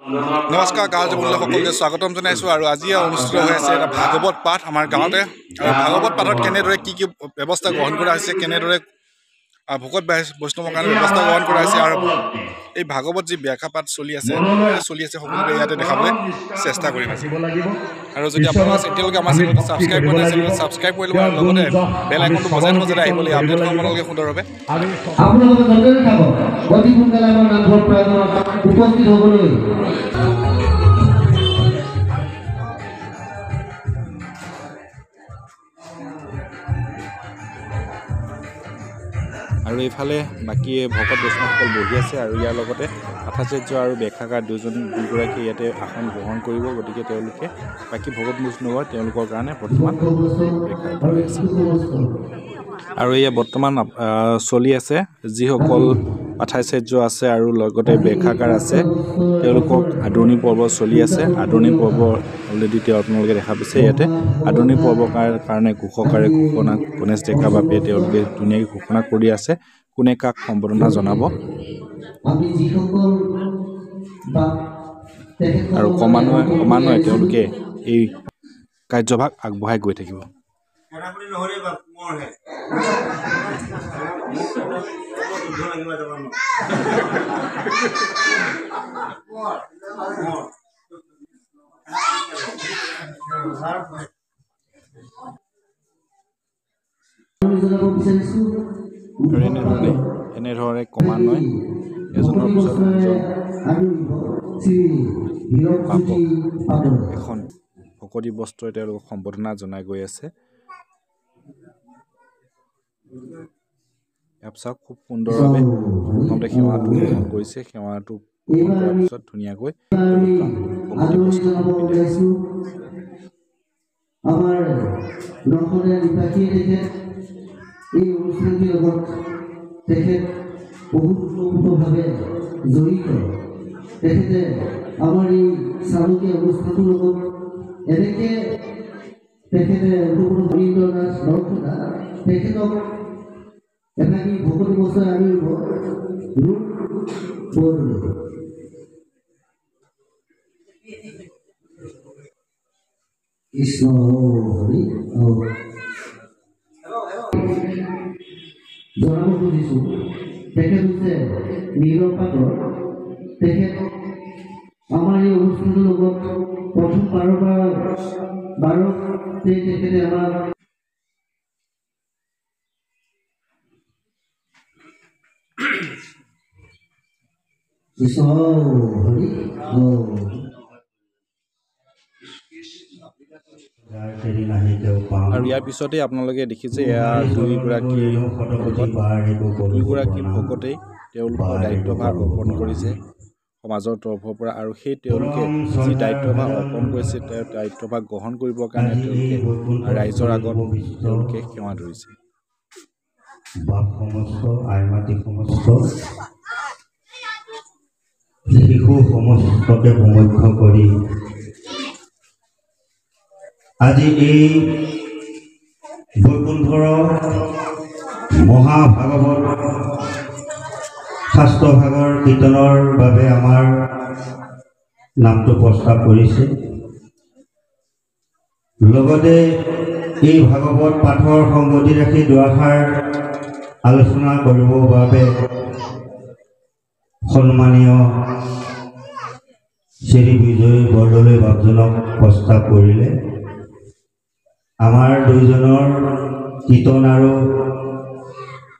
নমস্কাৰ গাঁৱৰ জীৱনলৈ সকলোকে স্বাগতম জনাইছোঁ আৰু আজি অনুষ্ঠিত হৈ আছে এটা ভাগৱত পাঠ আমাৰ গাঁৱতে আৰু ভাগৱত পাঠত কেনেদৰে কি ব্যৱস্থা গ্ৰহণ কৰা হৈছে কেনেদৰে ভকত বৈষ্ণৱৰ কাৰণে ব্যৱস্থা গ্ৰহণ কৰা হৈছে আৰু এই ভাগৱত যি ব্যাখ্যা পাঠ চলি আছে সকলোকে ইয়াতে দেখাবলৈ চেষ্টা কৰিম আৰু যদি আপোনালোকে এতিয়ালৈকে আমাৰ চেনেলটো ছাবস্ক্ৰাইব কৰা নাই চেনেলটো ছাবস্ক্ৰাইব কৰি ল'ব আৰু লগতে বেল আইকনটো বজাই থ'ব যাতে আহিবলৈ আপডেট আপোনালোকে সুন্দৰভাৱে আপোনালোকে য'তে থাকক অতি সোনকালে আমাৰ নামঘৰ প্ৰাংগণত উপস্থিত হ'বলৈ আৰু এইফালে বাকী ভকত বৈষ্ণৱসকল বহি আছে আৰু ইয়াৰ লগতে আচাৰ্য আৰু ব্যাখ্যাকাৰ দুগৰাকী ইয়াতে আসন গ্ৰহণ কৰিব গতিকে তেওঁলোকে বাকী ভকত বৈষ্ণৱৰ তেওঁলোকৰ কাৰণে বৰ্তমান আৰু এয়া বৰ্তমান চলি আছে যিসকল আচাৰ্য আছে আৰু লগতে ব্যাখ্যাকাৰ আছে তেওঁলোকক আদৰণি পৰ্ব চলি আছে আদৰণি পৰ্ব অলৰেডি আপোনালোকে দেখা পাইছে ইয়াতে আদৰণি পৰ্বৰ কাৰণে ঘোষকাৰে ঘোষণা গণেশ ডেকা বাপে তেওঁলোকে ধুনীয়াকৈ ঘোষণা কৰি আছে কোনে কাক সম্বৰ্ধনা জনাব আৰু ক্ৰমান্বয়ে তেওঁলোকে এই কাৰ্যভাগ আগবঢ়াই গৈ থাকিব এনেধৰণে ক্ৰমান্বয়ে এজনৰ পিছত এখন ভকতি বস্ত্ৰই তেওঁলোকক সম্বৰ্ধনা জনাই গৈ আছে চাওক খুব সুন্দৰভাৱে প্ৰথমতে সেৱাটো কৰিছে সেৱাটো কৰাৰ পিছত ধুনীয়াকৈ ভকতি বস্ত্ৰ আমাৰ নখনীয়া নিবাসী এই অনুষ্ঠানটিৰ লগত তেখেত বহুত ওতঃপ্ৰোতভাৱে জড়িত তেখেতে আমাৰ এই চালকীয়া অনুষ্ঠানটোৰ লগত এনেকৈ তেখেতে ৰবীন্দ্ৰ দাস দৰ্শনা তেখেতক এভাগী ভকতি বস্ত্ৰ আনিব কৃষ্ণ হৰি জনাব খুজিছোঁ তেখেত হৈছে নীলপাতৰ তেখেত আমাৰ এই অনুষ্ঠানটোৰ লগত প্ৰথম বাৰতে তেখেতে আমাৰ কৃষ্ণ হৰি আৰু ইয়াৰ পিছতে আপোনালোকে দেখিছে এয়া দুইগৰাকী ভকতেই তেওঁলোকৰ দায়িত্বভাৰ অৰ্পণ কৰিছে সমাজৰ তৰফৰ পৰা আৰু সেই তেওঁলোকে যি দায়িত্বভাৰ অৰ্পণ কৰিছে তেওঁ দায়িত্বভাৰ গ্ৰহণ কৰিবৰ কাৰণে তেওঁলোকে ৰাইজৰ আগত তেওঁলোকে সেৱা ধৰিছে শিশু সমস্তকে সমক্ষ কৰি আজি এই বৈকুণ্ঠৰ মহাভাগৱত শাস্ত্ৰভাগৰ কীৰ্তনৰ বাবে আমাৰ নামটো প্ৰস্তাৱ কৰিছে লগতে এই ভাগৱত পাঠৰ সংগতি ৰাখি দুআষাৰ আলোচনা কৰিবৰ বাবে সন্মানীয় শ্ৰী বিজয় বৰদলৈ বাপজনক প্ৰস্তাৱ কৰিলে আমাৰ দুইজনৰ কীৰ্তন আৰু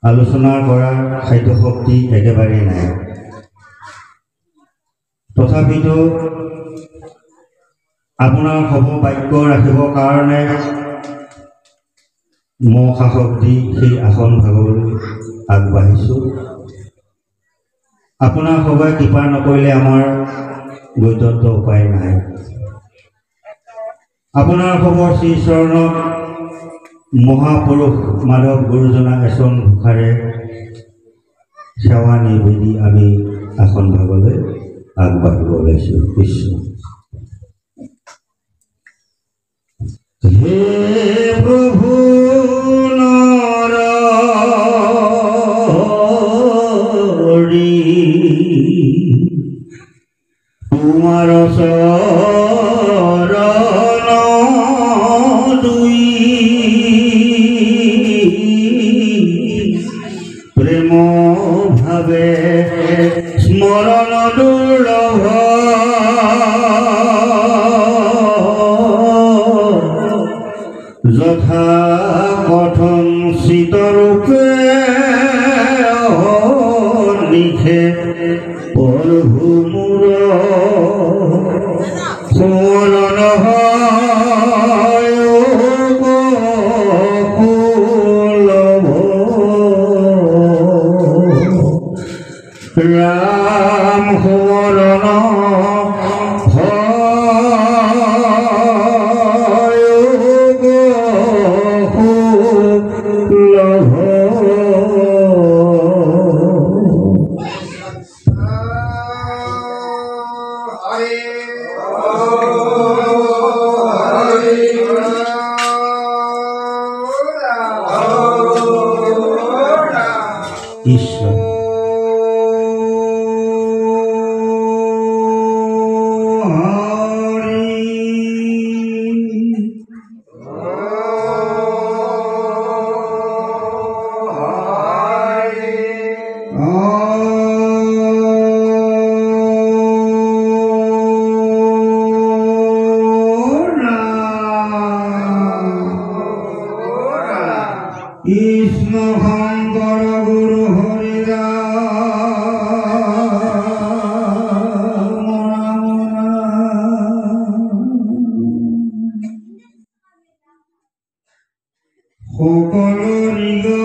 আলোচনা কৰাৰ খাদ্য শক্তি একেবাৰেই নাই তথাপিতো আপোনাৰ হ'ব বাক্য ৰাখিবৰ কাৰণে মই সাহস দি সেই আসন ভাগলৈ আগবাঢ়িছোঁ আপোনাৰ সবাই কৃপা নকৰিলে আমাৰ গত্যন্ত উপায় নাই আপোনাৰ খবৰ শ্ৰীচৰণত মহাপুৰুষ মাধৱ গুৰুজনা এচন ঘোষাৰে সেৱা নিবেদি আমি আসন ভাগলৈ আগবাঢ়িব ওলাইছোঁ কৃষ্ণ হে প্ৰভু নৰহৰি তোমাৰ চৰণ দুই প্ৰেম ভাৱে স্মৰণ দুৰ্লভ যথা কথন চিতৰূপে লিখে প্ৰভু মোৰ স্মৰণ ৰাম স্মৰণ ঈশ্বৰ কৃষ্ণ শংকৰ গুৰু হৰি সকলো নিগম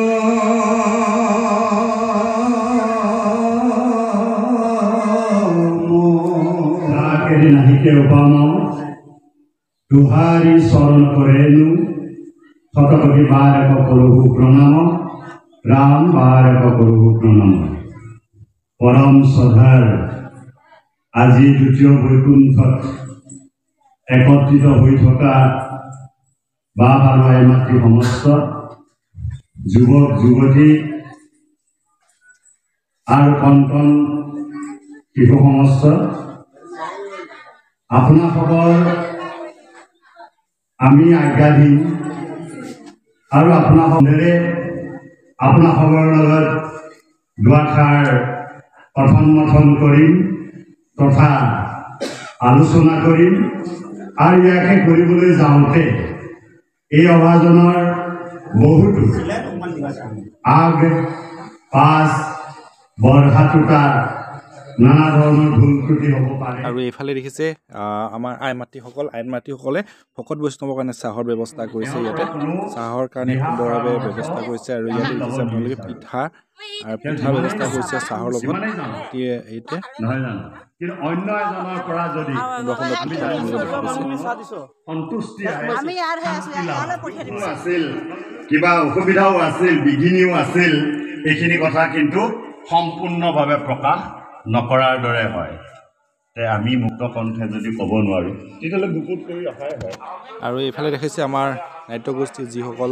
নাহিকে উপাম তুহাৰি চৰণ কৰেনো শতকোটি বাৰক প্ৰভু প্ৰণাম ৰাম বাৰক প্ৰভু প্ৰণাম পৰম শ্ৰদ্ধাৰ আজি দ্বিতীয় বৈকুণ্ঠত একত্ৰিত হৈ থকা বাপ আৰু আই মাতৃ সমস্ত যুৱক যুৱতী আৰু কণ কণ শিশু সমস্ত আপোনাসকল আমি আজ্ঞা দিম আৰু আপোনাসকলে আপোনাসকলৰ লগত দুআষাৰ কথন মথন কৰিম তথা আলোচনা কৰিম আৰু ইয়াকে কৰিবলৈ যাওঁতে এই অভাজনৰ বহুতো আগ পাছ বৰহাটোতা নানা ধৰণৰ ভুল ত্ৰুটি হ'ব পাৰে। আৰু এইফালে দেখিছে আমাৰ আই মাতৃসকলে ভকত বৈষ্ণৱৰ কাৰণে চাহৰ ব্যৱস্থা কৰিছে। ইয়াতে চাহৰ কাৰণে সুন্দৰভাৱে ব্যৱস্থা কৰিছে আৰু ইয়াতে দেখিছে আপোনালোকে পিঠা ব্যৱস্থা কৰিছে চাহৰ লগত। এইতে কিন্তু অন্য এজনৰ পৰা যদি সন্তুষ্টি আছিল, কিবা অসুবিধাও আছিল, বিঘিনিও আছিল, এইখিনি কথা কিন্তু সম্পূৰ্ণভাৱে প্ৰকাশ নকৰাৰ দৰে হয়। আমি মুক্ত কণ্ঠে যদি ক'ব নোৱাৰোঁ তেতিয়াহ'লে গুপুত কৰি ৰখাই হয়। আৰু এইফালে দেখিছে আমাৰ নাট্যগোষ্ঠীৰ যিসকল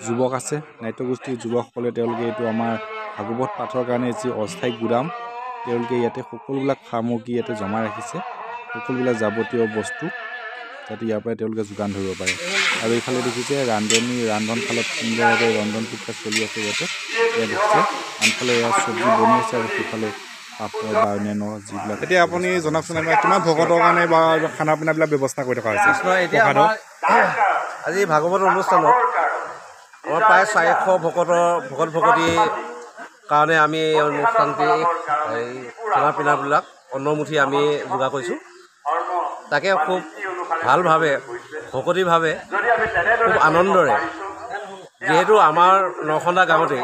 যুৱক আছে, নাট্যগোষ্ঠীৰ যুৱকসকলে তেওঁলোকে এইটো আমাৰ ভাগৱত পাঠৰ কাৰণে যি অস্থায়ী গুদাম, তেওঁলোকে ইয়াতে সকলোবিলাক সামগ্ৰী ইয়াতে জমা ৰাখিছে, সকলোবিলাক যাৱতীয় বস্তু যাতে ইয়াৰ পৰাই তেওঁলোকে যোগান ধৰিব পাৰে। আৰু এইফালে দেখিছে ৰান্ধনশালত সুন্দৰভাৱে ৰন্ধন প্ৰক্ৰিয়া চলি আছে। ইয়াতে দেখিছে আনফালে ইয়াত চব্জি বনি আছে আৰু সেইফালে পাপৰ বা অন্যান্য যিবিলাক। এতিয়া আপুনি জনাওকচোন কিমান ভকতৰ কাৰণে বা খানা পিনাবিলাক ব্যৱস্থা কৰি থকা হৈছে? এতিয়া আজি ভাগৱত অনুষ্ঠানত আমাৰ প্ৰায় 400 ভকতী কাৰণে আমি এই অনুষ্ঠানটি এই খানা পিনাবিলাক অন্নমুঠি আমি যোগাৰ কৰিছোঁ। তাকে খুব ভালভাৱে ভকতিভাৱে খুব আনন্দৰে, যিহেতু আমাৰ নখন্দা গাঁৱতেই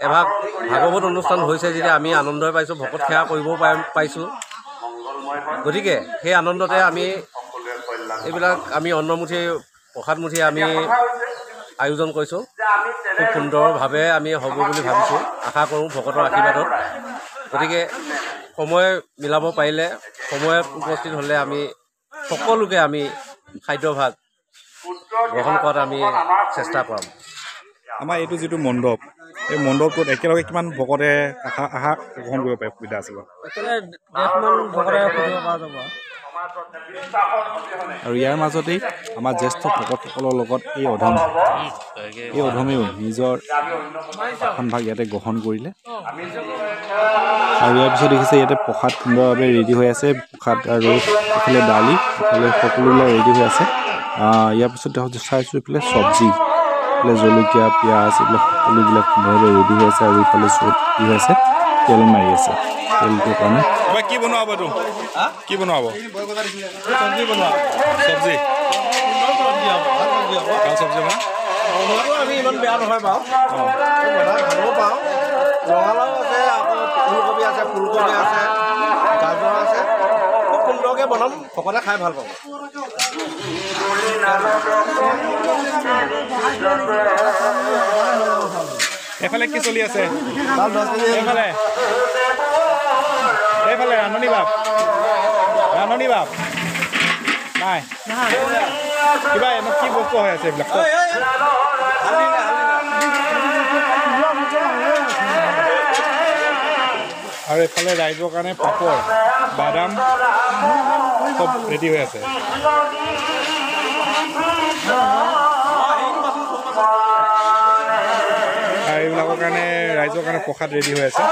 এভাগ ভাগৱত অনুষ্ঠান হৈছে যেতিয়া আমি আনন্দই পাইছোঁ, ভকত সেৱা কৰিবও পাইছোঁ। গতিকে সেই আনন্দতে আমি এইবিলাক অন্নমুঠি প্ৰসাদমুঠি আমি আয়োজন কৰিছোঁ। খুব সুন্দৰভাৱে আমি হ'ব বুলি ভাবিছোঁ, আশা কৰোঁ ভকতৰ আশীৰ্বাদত। গতিকে সময় মিলাব পাৰিলে, সময়ত উপস্থিত হ'লে আমি সকলোকে আমি খাদ্যভাগ গ্ৰহণ কৰাত আমি চেষ্টা কৰাম। আমাৰ এইটো যিটো মণ্ডপ, এই মণ্ডপটোত একেলগে কিমান ভকতে আহা গ্ৰহণ কৰিব পাৰে সুবিধা আছে বাৰু? আৰু ইয়াৰ মাজতেই আমাৰ জ্যেষ্ঠ ভকতসকলৰ লগত এই অধমেও নিজৰ আসনভাগ ইয়াতে গ্ৰহণ কৰিলে। আৰু ইয়াৰ পিছত দেখিছে ইয়াতে প্ৰসাদ সুন্দৰভাৱে ৰেডি হৈ আছে। প্ৰসাদ আৰু এইফালে দালি, এইফালে সকলোবিলাক ৰেডি হৈ আছে। ইয়াৰ পিছত চাইছোঁ এইফালে চব্জি, এইফালে জলকীয়া, পিঁয়াজ এইবিলাক সকলোবিলাক সুন্দৰভাৱে ৰেডি হৈ আছে। আৰু এইফালে চব কি হৈ আছে, তেল মাৰি আছে। তেলটোৰ কাৰণে কি বনোৱা হ'ব? কি বনোৱা হ'ব? চব্জি বনোৱা। চব্জি চব্জি বনা আমি ইমান বেয়া নহয় বাৰু, ভালো পাওঁ। ৰঙালাও আছে, আকৌ ওলকবি আছে, ফুলকবি আছে, গাজৰ আছে। খুব সুন্দৰকৈ বনাম, সকলোৱে খাই ভাল পাব। এইফালে কি চলি আছে? এইফালে ৰান্ধনী বাপ নাই, কিবা এনে কি বস্তু হৈ আছে এইবিলাক? আৰু এইফালে ৰাইজৰ কাৰণে পাপৰ, বাদাম চব ৰেডি হৈ আছে। আৰু এইবিলাকৰ কাৰণে ৰাইজৰ কাৰণে প্ৰসাদ ৰেডি হৈ আছে।